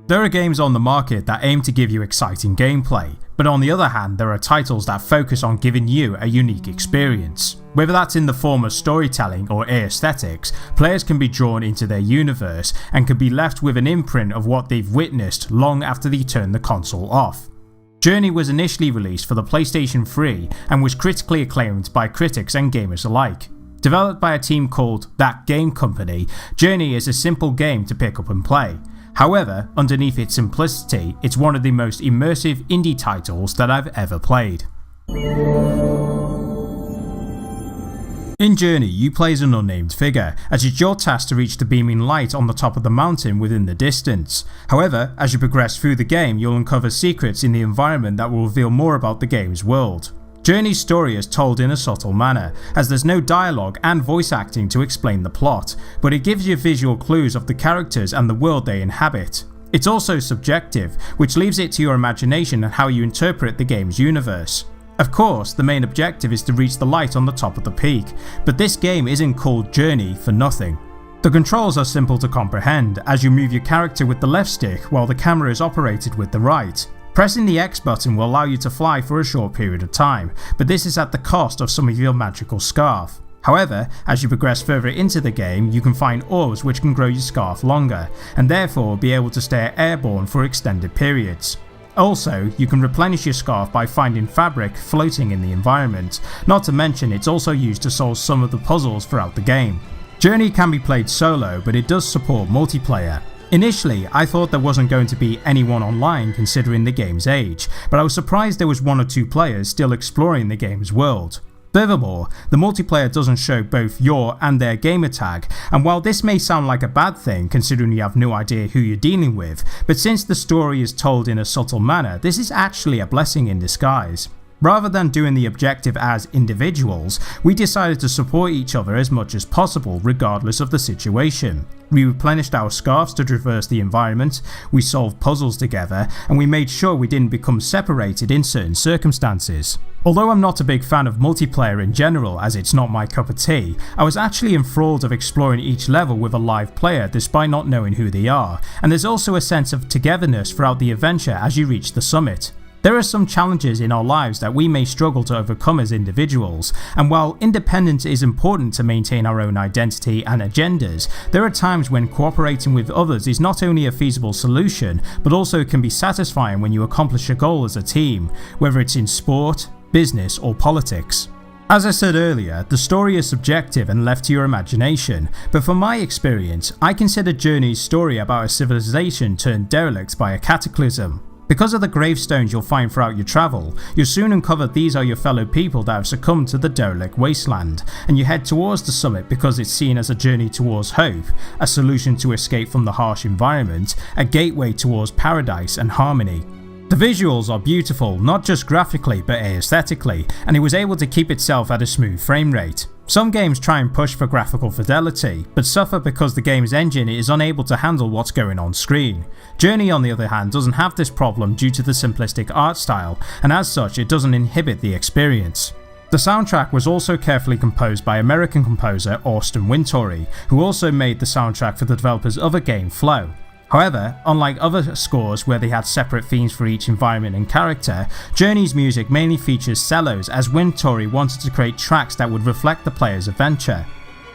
There are games on the market that aim to give you exciting gameplay, but on the other hand there are titles that focus on giving you a unique experience. Whether that's in the form of storytelling or aesthetics, players can be drawn into their universe and can be left with an imprint of what they've witnessed long after they turn the console off. Journey was initially released for the PlayStation 3 and was critically acclaimed by critics and gamers alike. Developed by a team called ThatGameCompany, Journey is a simple game to pick up and play. However, underneath its simplicity, it's one of the most immersive indie titles that I've ever played. In Journey, you play as an unnamed figure, as it's your task to reach the beaming light on the top of the mountain within the distance. However, as you progress through the game, you'll uncover secrets in the environment that will reveal more about the game's world. Journey's story is told in a subtle manner, as there's no dialogue and voice acting to explain the plot, but it gives you visual clues of the characters and the world they inhabit. It's also subjective, which leaves it to your imagination and how you interpret the game's universe. Of course, the main objective is to reach the light on the top of the peak, but this game isn't called Journey for nothing. The controls are simple to comprehend, as you move your character with the left stick while the camera is operated with the right. Pressing the X button will allow you to fly for a short period of time, but this is at the cost of some of your magical scarf. However, as you progress further into the game, you can find orbs which can grow your scarf longer, and therefore be able to stay airborne for extended periods. Also, you can replenish your scarf by finding fabric floating in the environment, not to mention it's also used to solve some of the puzzles throughout the game. Journey can be played solo, but it does support multiplayer. Initially, I thought there wasn't going to be anyone online considering the game's age, but I was surprised there was 1 or 2 players still exploring the game's world. Furthermore, the multiplayer doesn't show both your and their gamertag, and while this may sound like a bad thing considering you have no idea who you're dealing with, but since the story is told in a subtle manner, this is actually a blessing in disguise. Rather than doing the objective as individuals, we decided to support each other as much as possible regardless of the situation. We replenished our scarves to traverse the environment, we solved puzzles together, and we made sure we didn't become separated in certain circumstances. Although I'm not a big fan of multiplayer in general as it's not my cup of tea, I was actually enthralled of exploring each level with a live player despite not knowing who they are, and there's also a sense of togetherness throughout the adventure as you reach the summit. There are some challenges in our lives that we may struggle to overcome as individuals, and while independence is important to maintain our own identity and agendas, there are times when cooperating with others is not only a feasible solution, but also can be satisfying when you accomplish a goal as a team, whether it's in sport, business or politics. As I said earlier, the story is subjective and left to your imagination, but from my experience, I consider Journey's story about a civilization turned derelict by a cataclysm. Because of the gravestones you'll find throughout your travel, you'll soon uncover these are your fellow people that have succumbed to the derelict wasteland, and you head towards the summit because it's seen as a journey towards hope, a solution to escape from the harsh environment, a gateway towards paradise and harmony. The visuals are beautiful, not just graphically but aesthetically, and it was able to keep itself at a smooth frame rate. Some games try and push for graphical fidelity, but suffer because the game's engine is unable to handle what's going on screen. Journey on the other hand doesn't have this problem due to the simplistic art style, and as such it doesn't inhibit the experience. The soundtrack was also carefully composed by American composer Austin Wintory, who also made the soundtrack for the developer's other game Flow. However, unlike other scores where they had separate themes for each environment and character, Journey's music mainly features cellos as Wintory wanted to create tracks that would reflect the player's adventure.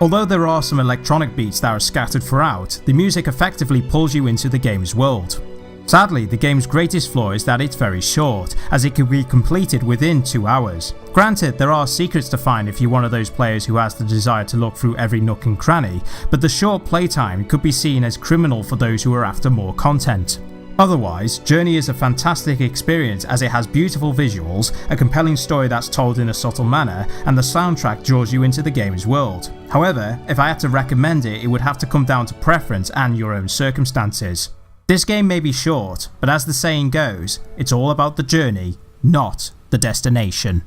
Although there are some electronic beats that are scattered throughout, the music effectively pulls you into the game's world. Sadly, the game's greatest flaw is that it's very short, as it can be completed within 2 hours. Granted, there are secrets to find if you're one of those players who has the desire to look through every nook and cranny, but the short playtime could be seen as criminal for those who are after more content. Otherwise, Journey is a fantastic experience as it has beautiful visuals, a compelling story that's told in a subtle manner, and the soundtrack draws you into the game's world. However, if I had to recommend it, it would have to come down to preference and your own circumstances. This game may be short, but as the saying goes, it's all about the journey, not the destination.